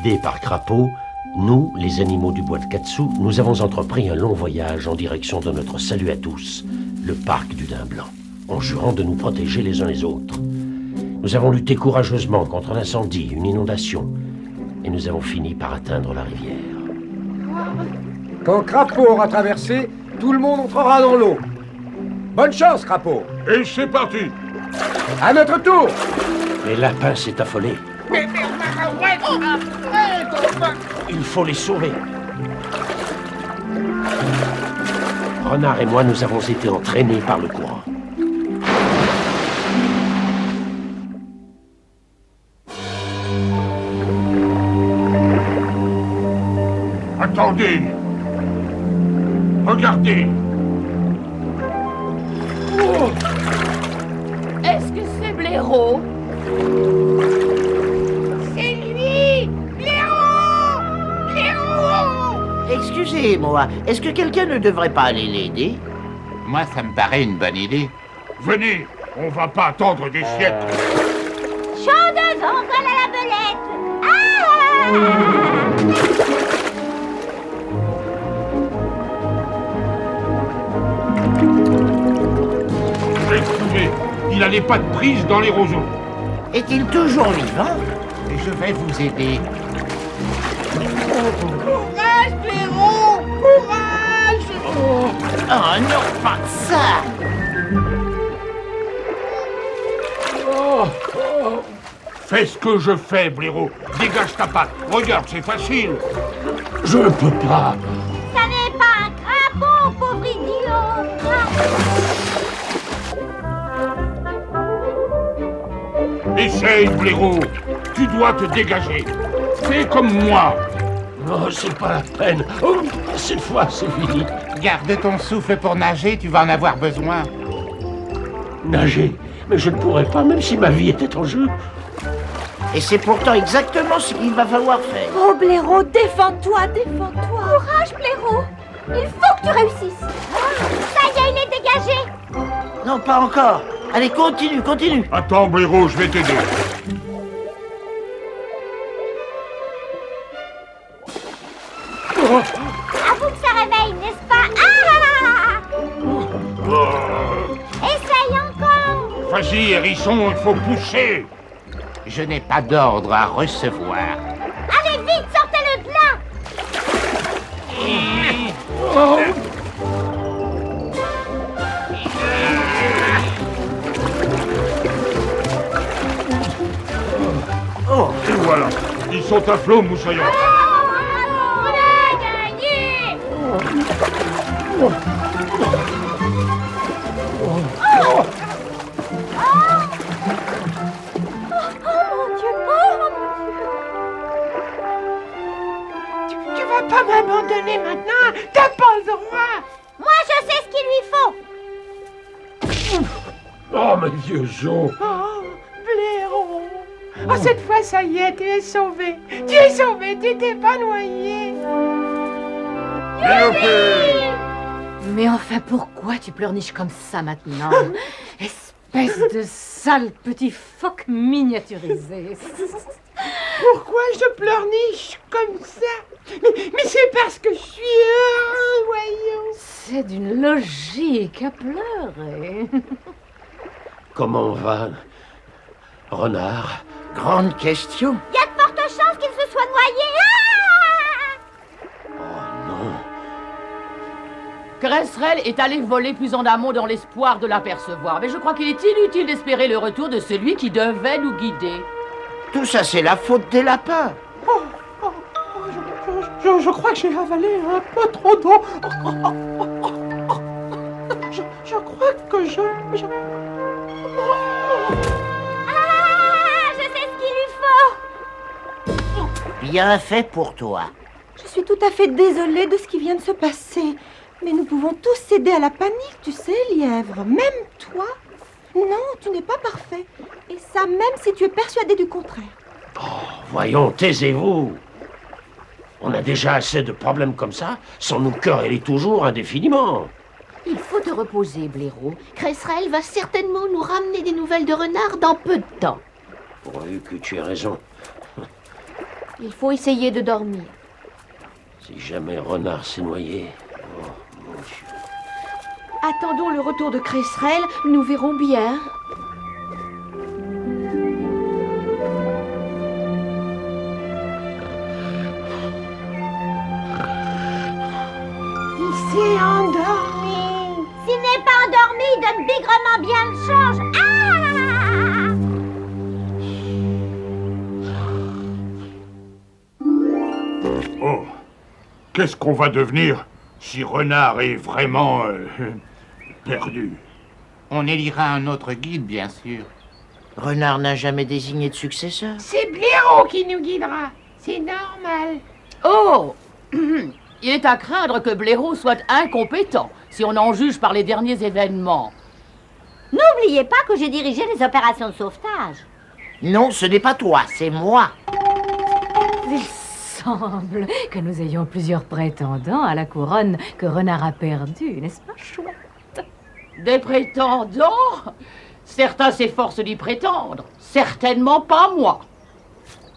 Guidés par Crapaud, nous, les animaux du bois de Katsu, nous avons entrepris un long voyage en direction de notre salut à tous, le parc du Daim Blanc, en jurant de nous protéger les uns les autres. Nous avons lutté courageusement contre un incendie, une inondation, et nous avons fini par atteindre la rivière. Quand Crapaud aura traversé, tout le monde entrera dans l'eau. Bonne chance, Crapaud. Et c'est parti. À notre tour. Les lapins s'est affolé. Il faut les sauver. Renard et moi, nous avons été entraînés par le courant. Attendez. Regardez. Est-ce que c'est Blaireau? C'est lui! Blaireau! Blaireau! Excusez-moi, est-ce que quelqu'un ne devrait pas aller l'aider? Moi, ça me paraît une bonne idée. Venez, on va pas attendre des siècles. Chanteuse, envoie la belette! Ah! J'ai trouvé. Il a les pattes prises dans les roseaux. Est-il toujours vivant? Je vais vous aider. Courage, Blaireau! Courage! Oh non, pas ça! Fais ce que je fais, Blaireau. Dégage ta patte. Regarde, c'est facile. Je ne peux pas. Ça n'est pas un crapaud, pauvre idiot! Essaye, Blaireau. Tu dois te dégager. Fais comme moi. Oh, c'est pas la peine. Oh, cette fois, c'est fini. Garde ton souffle pour nager, tu vas en avoir besoin. Nager. Mais je ne pourrais pas, même si ma vie était en jeu. Et c'est pourtant exactement ce qu'il va falloir faire. Oh, Blaireau, défends-toi, défends-toi. Courage, Blaireau. Il faut que tu réussisses. Ça y est, il est dégagé! Non, pas encore. Allez, continue, continue. Attends, Blaireau, je vais t'aider. Avoue que ça réveille, n'est-ce pas? Ah! Essaye encore! Vas-y, hérisson, il faut pousser. Je n'ai pas d'ordre à recevoir. Allez, vite, sortez-le de là! Oh, Et voilà. Ils sont à flot, moussaillon. On a gagné! Tu vas pas m'abandonner maintenant. T'as pas le droit. Moi, je sais ce qu'il lui faut! Oh, mes vieux os. Oh, Blaireau. Oh, cette fois, ça y est, tu es sauvé. Tu es sauvé, tu t'es pas noyé. Développez. Mais enfin, pourquoi tu pleurniches comme ça maintenant? Espèce de sale petit phoque miniaturisé. Pourquoi je pleurniche comme ça? Mais c'est parce que je suis heureux, voyons. C'est d'une logique à pleurer. Comment va, Renard? grande question. Il y a de fortes chances qu'il se soit noyé! Ah! Oh non. Cresserelle est allé voler plus en amont dans l'espoir de l'apercevoir. Mais je crois qu'il est inutile d'espérer le retour de celui qui devait nous guider. Tout ça, c'est la faute des lapins. Je crois que j'ai avalé un peu trop d'eau. Je crois que je... Ah! Je sais ce qu'il lui faut! Bien fait pour toi. Je suis tout à fait désolée de ce qui vient de se passer. Mais nous pouvons tous céder à la panique, tu sais, Lièvre. Même toi. Non, tu n'es pas parfait. Et ça, même si tu es persuadé du contraire. Voyons, taisez-vous. On a déjà assez de problèmes comme ça, sans nous quereller toujours indéfiniment. Il faut te reposer, Blaireau. Cresserelle va certainement nous ramener des nouvelles de Renard dans peu de temps. Pourvu que tu aies raison. Il faut essayer de dormir. Si jamais Renard s'est noyé... Oh, mon Dieu. Attendons le retour de Cresserelle, nous verrons bien. Il s'est endormi. S'il n'est pas endormi, il donne bigrement bien le change. Ah! Oh, qu'est-ce qu'on va devenir si Renard est vraiment perdu? On élira un autre guide, bien sûr. Renard n'a jamais désigné de successeur. C'est Blaireau qui nous guidera. C'est normal. Oh! Il est à craindre que Blaireau soit incompétent, si on en juge par les derniers événements. N'oubliez pas que j'ai dirigé les opérations de sauvetage. Non, ce n'est pas toi, c'est moi. Il semble que nous ayons plusieurs prétendants à la couronne que Renard a perdue, n'est-ce pas, chouette? Des prétendants? Certains s'efforcent d'y prétendre, certainement pas moi.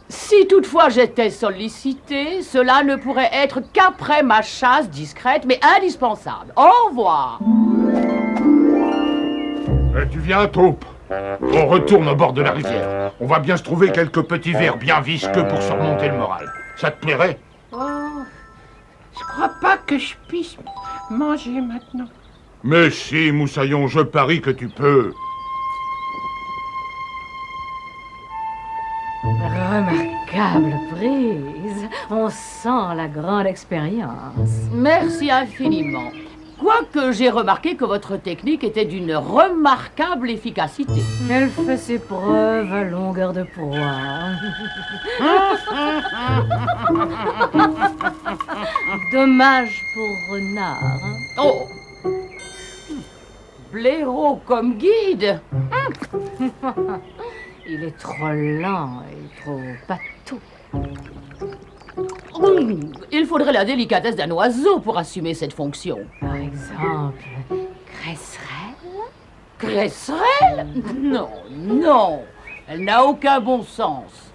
Si toutefois j'étais sollicité, cela ne pourrait être qu'après ma chasse discrète mais indispensable. Au revoir. Tu viens, taupe? On retourne au bord de la rivière. On va bien se trouver quelques petits verres bien visqueux pour surmonter le moral. Ça te plairait? Oh, je crois pas que je puisse manger maintenant. Mais si, Moussaillon, je parie que tu peux. Remarquable prise. On sent la grande expérience. Merci infiniment. Quoique j'ai remarqué que votre technique était d'une remarquable efficacité. Elle fait ses preuves à longueur de proie. Dommage pour Renard. Oh! Blaireau comme guide? Il est trop lent et trop patou. Il faudrait la délicatesse d'un oiseau pour assumer cette fonction. Par exemple, Cresserelle? Cresserelle? Non, non. Elle n'a aucun bon sens.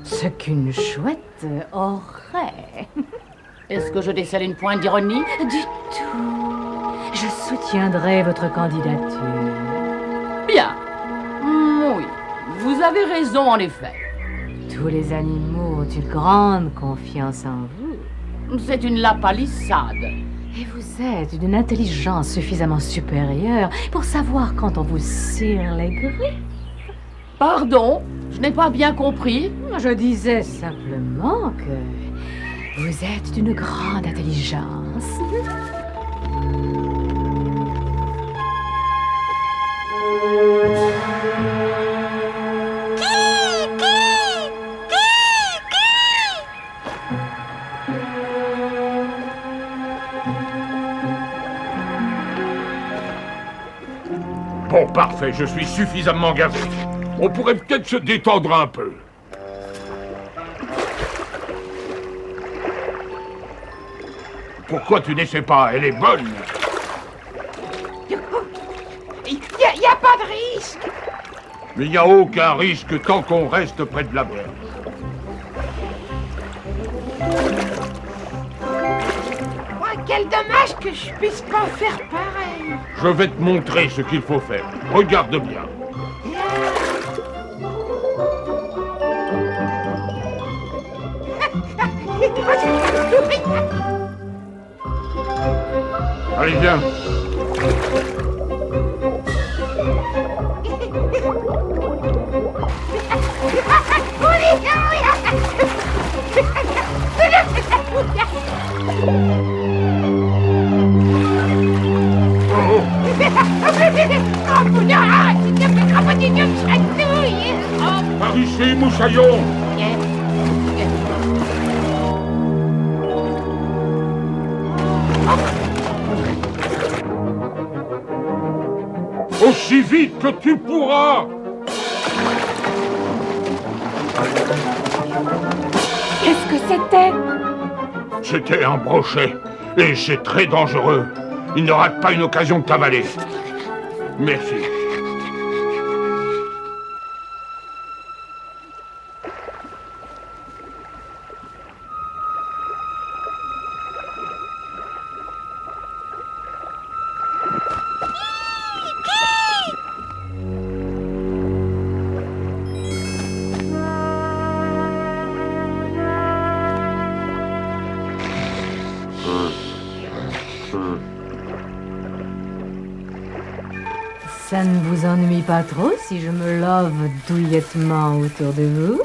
Ce qu'une chouette aurait. Est-ce que je décèle une pointe d'ironie? Du tout. Je soutiendrai votre candidature. Bien. Oui, vous avez raison en effet. Tous les animaux ont une grande confiance en vous. C'est une lapalissade. Et vous êtes d'une intelligence suffisamment supérieure pour savoir quand on vous cire les griffes. Pardon, je n'ai pas bien compris. Je disais simplement que vous êtes d'une grande intelligence. Bon, parfait, je suis suffisamment gavé. On pourrait peut-être se détendre un peu. Pourquoi tu n'essaies pas? Elle est bonne. Il y a pas de risque. Mais il n'y a aucun risque tant qu'on reste près de la mer. Oh, quel dommage que je puisse pas faire pareil. Je vais te montrer ce qu'il faut faire. Regarde bien. Allez, viens. Par ici, Moussaillon. Aussi vite que tu pourras. Qu'est-ce que c'était? C'était un brochet, et c'est très dangereux. Il ne rate pas une occasion de t'avaler. Merci. Ça ne vous ennuie pas trop si je me love douillettement autour de vous?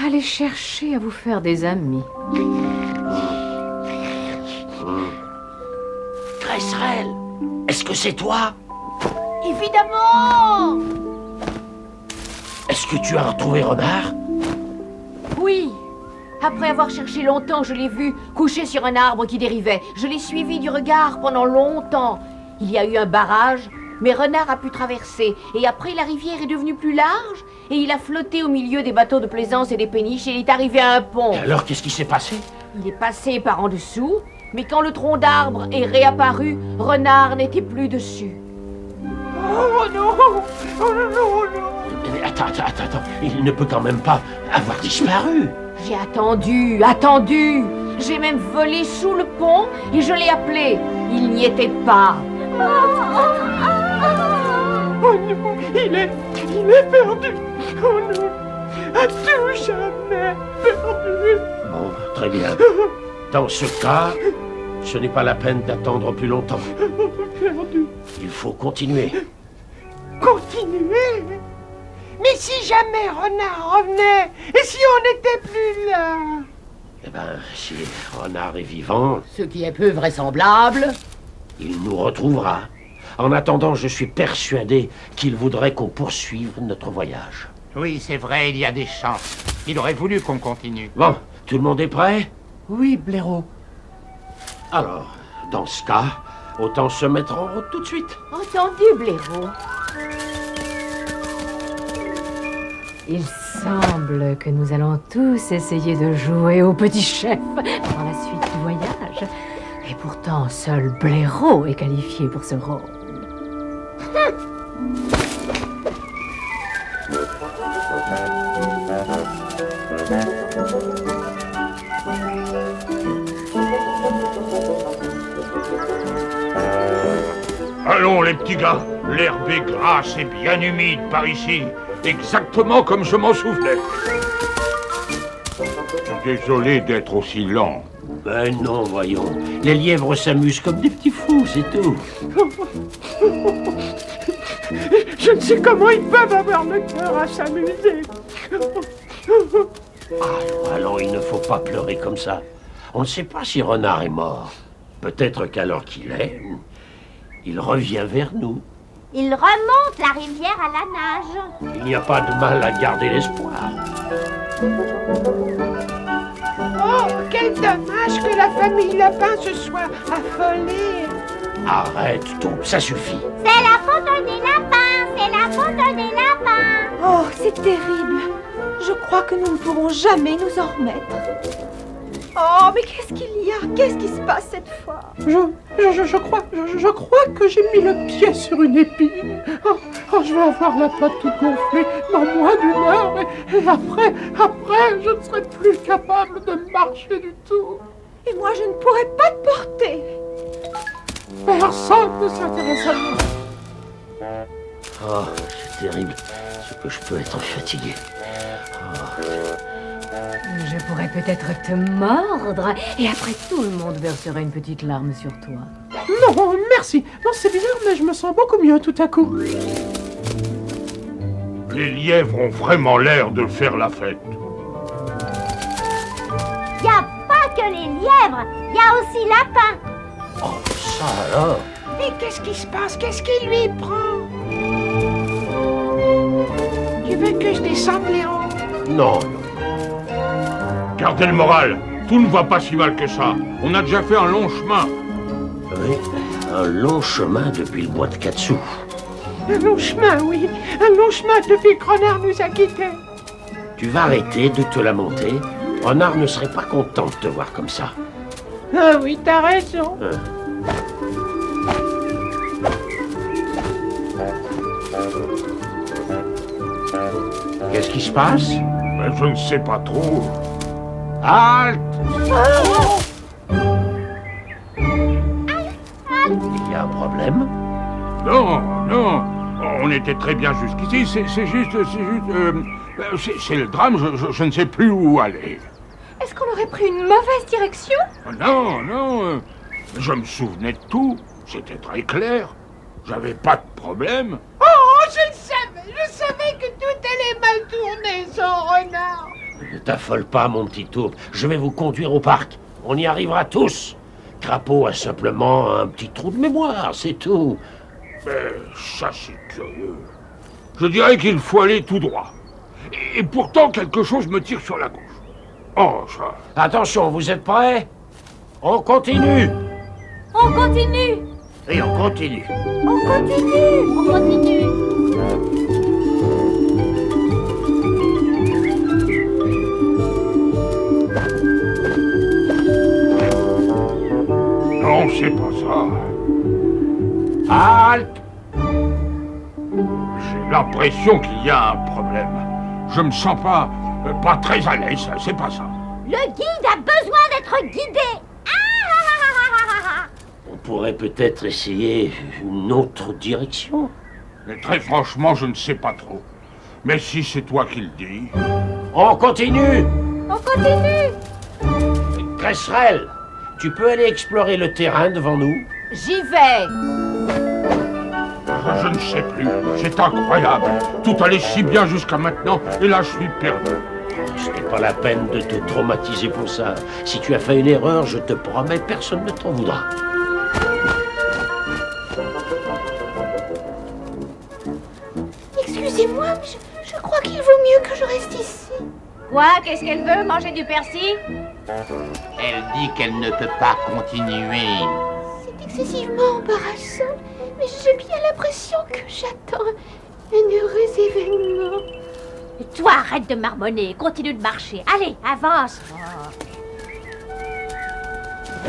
Allez chercher à vous faire des amis. Cresserelle, est-ce que c'est toi? Évidemment! Est-ce que tu as retrouvé Renard? Oui. Après avoir cherché longtemps, je l'ai vu couché sur un arbre qui dérivait. Je l'ai suivi du regard pendant longtemps. Il y a eu un barrage, mais Renard a pu traverser. Et après, la rivière est devenue plus large et il a flotté au milieu des bateaux de plaisance et des péniches et il est arrivé à un pont. Et alors, qu'est-ce qui s'est passé? Il est passé par en dessous, mais quand le tronc d'arbre est réapparu, Renard n'était plus dessus. Oh non! Oh non, non, non! Mais attends. Il ne peut quand même pas avoir disparu. J'ai attendu. J'ai même volé sous le pont et je l'ai appelé. Il n'y était pas. Oh non, il est perdu. Oh non, à tout jamais perdu. Bon, très bien. Dans ce cas, ce n'est pas la peine d'attendre plus longtemps. Perdu. Il faut continuer. Continuer? Mais si jamais Renard revenait, et si on n'était plus là? Eh ben, si Renard est vivant, Ce qui est peu vraisemblable. il nous retrouvera. En attendant, je suis persuadé qu'il voudrait qu'on poursuive notre voyage. Oui, c'est vrai, il y a des chances. Il aurait voulu qu'on continue. Bon, tout le monde est prêt? Oui, blaireau. Alors, dans ce cas, autant se mettre en route tout de suite. Entendu, blaireau. Il semble que nous allons tous essayer de jouer au petit chef pendant la suite du voyage. Et pourtant, seul Blaireau est qualifié pour ce rôle. Allons, les petits gars. L'herbe est grasse et bien humide par ici. Exactement comme je m'en souvenais. Désolé d'être aussi lent. Ben non, voyons. Les lièvres s'amusent comme des petits fous, c'est tout. Je ne sais comment ils peuvent avoir le cœur à s'amuser. Alors, il ne faut pas pleurer comme ça. On ne sait pas si Renard est mort. Peut-être qu'à l'heure qu'il est, il revient vers nous. Il remonte la rivière à la nage. Il n'y a pas de mal à garder l'espoir. Oh, quel dommage que la famille Lapin se soit affolée. Arrête, Taupe, ça suffit. C'est la faute des lapins, c'est la faute des lapins. Oh, c'est terrible. Je crois que nous ne pourrons jamais nous en remettre. Oh, mais qu'est-ce qu'il y a? Qu'est-ce qui se passe cette fois? Je crois que j'ai mis le pied sur une épine. Oh, je vais avoir la patte toute gonflée dans moins d'une heure et après, je ne serai plus capable de marcher du tout. Et moi, je ne pourrai pas te porter. Personne ne s'intéresse à moi. Oh, c'est terrible. Ce que je peux être fatigué. Je pourrais peut-être te mordre, et après tout le monde verserait une petite larme sur toi. Non, merci. Non, c'est bizarre, mais je me sens beaucoup mieux tout à coup. Les lièvres ont vraiment l'air de faire la fête. Y a pas que les lièvres, y a aussi lapins. Oh, ça alors. Mais qu'est-ce qui se passe? Qu'est-ce qui lui prend? Tu veux que je descende, Léon? Non. Gardez le moral. Tout ne va pas si mal que ça. On a déjà fait un long chemin. Oui, un long chemin depuis le bois de Katsu. Un long chemin, oui. Un long chemin depuis que Renard nous a quittés. Tu vas arrêter de te lamenter. Renard ne serait pas content de te voir comme ça. Ah oui, t'as raison. Qu'est-ce qui se passe? Ben, je ne sais pas trop. Halte! Il y a un problème? Non, non. On était très bien jusqu'ici. C'est le drame. Je ne sais plus où aller. Est-ce qu'on aurait pris une mauvaise direction? Non, non, je me souvenais de tout. C'était très clair. J'avais pas de problème. Oh, je savais que tout allait mal tourner sans renard. Ne t'affole pas, mon petit tourbe. Je vais vous conduire au parc. On y arrivera tous. Crapaud a simplement un petit trou de mémoire, c'est tout. Mais ça, c'est curieux. Je dirais qu'il faut aller tout droit. Et pourtant, quelque chose me tire sur la gauche. Oh, ça... Attention, vous êtes prêts? On continue. On continue. Et on continue. On continue. On continue. Non, c'est pas ça. Halte. J'ai l'impression qu'il y a un problème. Je me sens pas très à l'aise, c'est pas ça. Le guide a besoin d'être guidé. On pourrait peut-être essayer une autre direction. Mais très franchement, je ne sais pas trop. Mais si c'est toi qui le dis... On continue. On continue. Cresserelle, tu peux aller explorer le terrain devant nous? J'y vais. Je ne sais plus. C'est incroyable. Tout allait si bien jusqu'à maintenant, et là je suis perdu. Ce n'est pas la peine de te traumatiser pour ça. Si tu as fait une erreur, je te promets, personne ne t'en voudra. Excusez-moi, mais je crois qu'il vaut mieux que je reste ici. Quoi? Qu'est-ce qu'elle veut? Manger du persil? Elle dit qu'elle ne peut pas continuer. C'est excessivement embarrassant, mais j'ai bien l'impression que j'attends un heureux événement. Et toi, arrête de marmonner, continue de marcher. Allez, avance.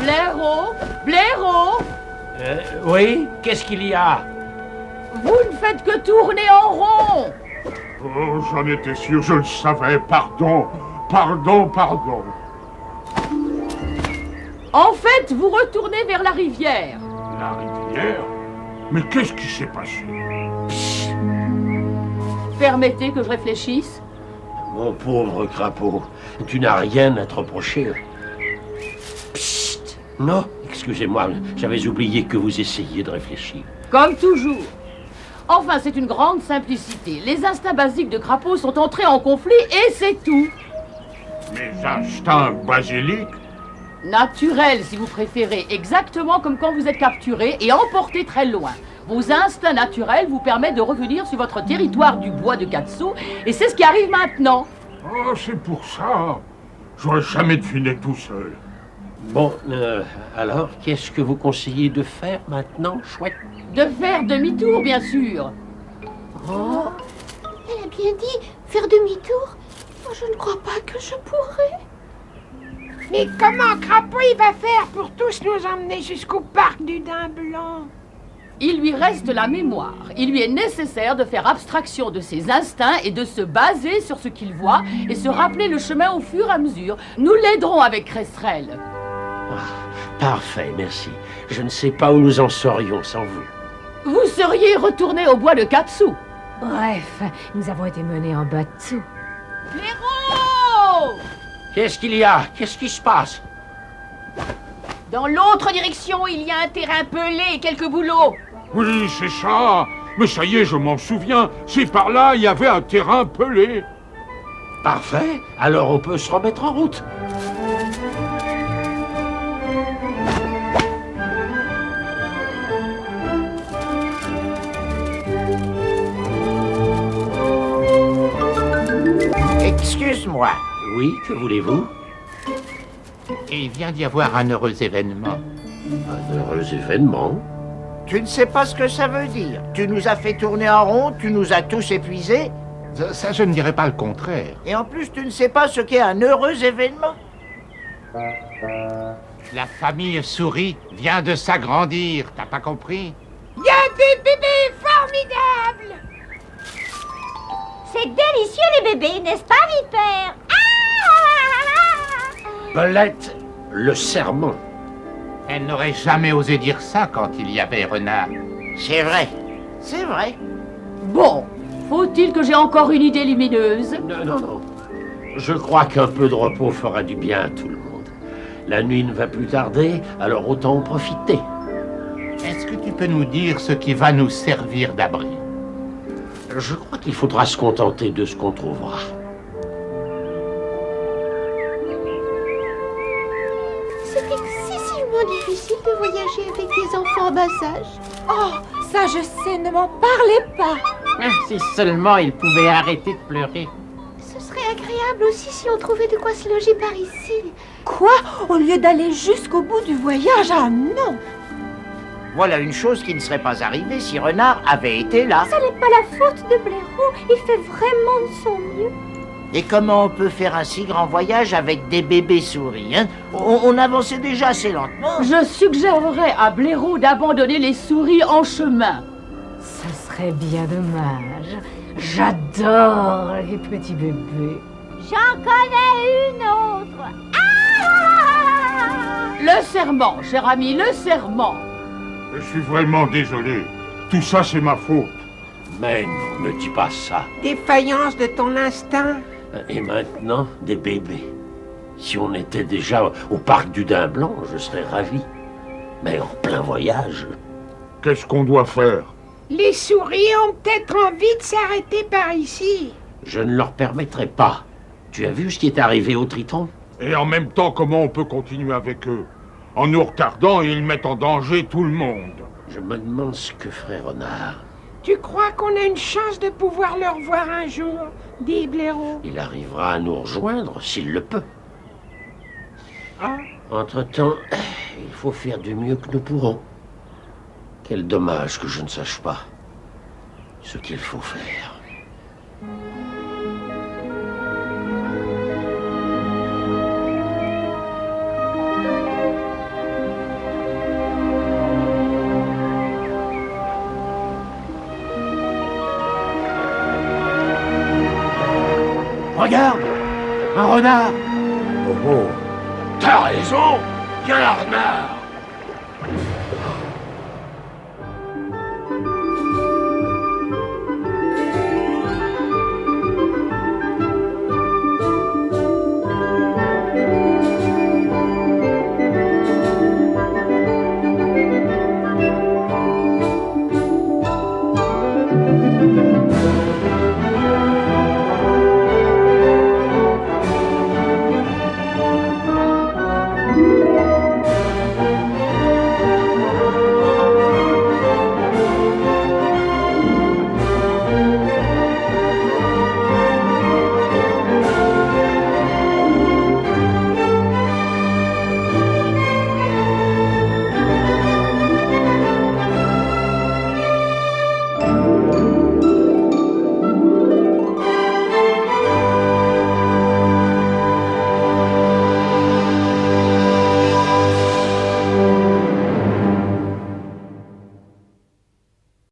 Blaireau, Blaireau, Oui, qu'est-ce qu'il y a? vous ne faites que tourner en rond. Oh, j'en étais sûr, je le savais. Pardon, pardon, pardon. En fait, vous retournez vers la rivière. La rivière? Mais qu'est-ce qui s'est passé? Permettez que je réfléchisse. Mon pauvre crapaud, tu n'as rien à te reprocher. Psst! Non, excusez-moi, j'avais oublié que vous essayiez de réfléchir. Comme toujours. Enfin, c'est une grande simplicité. Les instincts basiques de crapaud sont entrés en conflit et c'est tout. Mes instincts basiliques? Naturel, si vous préférez, exactement comme quand vous êtes capturé et emporté très loin. Vos instincts naturels vous permettent de revenir sur votre territoire du bois de Katsu, et c'est ce qui arrive maintenant. Oh, c'est pour ça. J'aurais jamais deviné tout seul. Bon, alors, qu'est-ce que vous conseillez de faire maintenant, chouette? De faire demi-tour, bien sûr. Oh, elle a bien dit faire demi-tour. Moi, je ne crois pas que je pourrais. Mais comment Crapaud il va faire pour tous nous emmener jusqu'au parc du Daim Blanc? Il lui reste la mémoire. Il lui est nécessaire de faire abstraction de ses instincts et de se baser sur ce qu'il voit et se rappeler le chemin au fur et à mesure. Nous l'aiderons avec Cresserelle. Parfait, merci. Je ne sais pas où nous en serions sans vous. Vous seriez retourné au bois de Katsu. Bref, nous avons été menés en bateau. Blaireau! Qu'est-ce qu'il y a? Qu'est-ce qui se passe? Dans l'autre direction, il y a un terrain pelé et quelques bouleaux. Oui, c'est ça. Mais ça y est, je m'en souviens. C'est par là, il y avait un terrain pelé. Parfait. Alors on peut se remettre en route. Excuse-moi. Oui, que voulez-vous? Il vient d'y avoir un heureux événement. Un heureux événement? Tu ne sais pas ce que ça veut dire. Tu nous as fait tourner en rond, tu nous as tous épuisés. Ça, je ne dirais pas le contraire. Et en plus, tu ne sais pas ce qu'est un heureux événement. La famille Souris vient de s'agrandir, t'as pas compris? Il y a des bébés formidables! C'est délicieux les bébés, n'est-ce pas, Vipère? Belette, le serment. Elle n'aurait jamais osé dire ça quand il y avait Renard. C'est vrai, c'est vrai. Bon, faut-il que j'ai encore une idée lumineuse? Non, non, non. Je crois qu'un peu de repos fera du bien à tout le monde. La nuit ne va plus tarder, alors autant en profiter. Est-ce que tu peux nous dire ce qui va nous servir d'abri? Je crois qu'il faudra se contenter de ce qu'on trouvera. C'est excessivement difficile de voyager avec des enfants en bas âge. Oh, ça je sais, ne m'en parlez pas. Si seulement il pouvait arrêter de pleurer. Ce serait agréable aussi si on trouvait de quoi se loger par ici. Quoi? Au lieu d'aller jusqu'au bout du voyage? Ah non! Voilà une chose qui ne serait pas arrivée si Renard avait été là. Ça n'est pas la faute de Blaireau, il fait vraiment de son mieux. Et comment on peut faire un si grand voyage avec des bébés souris, hein? On avançait déjà assez lentement. Je suggérerais à Blaireau d'abandonner les souris en chemin. Ce serait bien dommage. J'adore les petits bébés. J'en connais une autre. Le serment, cher ami, le serment. Je suis vraiment désolé. Tout ça, c'est ma faute. Mais non, ne dis pas ça. Défaillance de ton instinct. Et maintenant, des bébés. Si on était déjà au parc du Daim Blanc, je serais ravi. Mais en plein voyage... Qu'est-ce qu'on doit faire? Les souris ont peut-être envie de s'arrêter par ici. Je ne leur permettrai pas. Tu as vu ce qui est arrivé au Triton? Et en même temps, comment on peut continuer avec eux? En nous retardant, ils mettent en danger tout le monde. Je me demande ce que ferait Renard. Tu crois qu'on a une chance de pouvoir le revoir un jour, dit Blaireau? Il arrivera à nous rejoindre s'il le peut. Ah. Entre-temps, il faut faire du mieux que nous pourrons. Quel dommage que je ne sache pas ce qu'il faut faire. Regarde! Un renard! Oh oh, t'as raison, il y a un renard.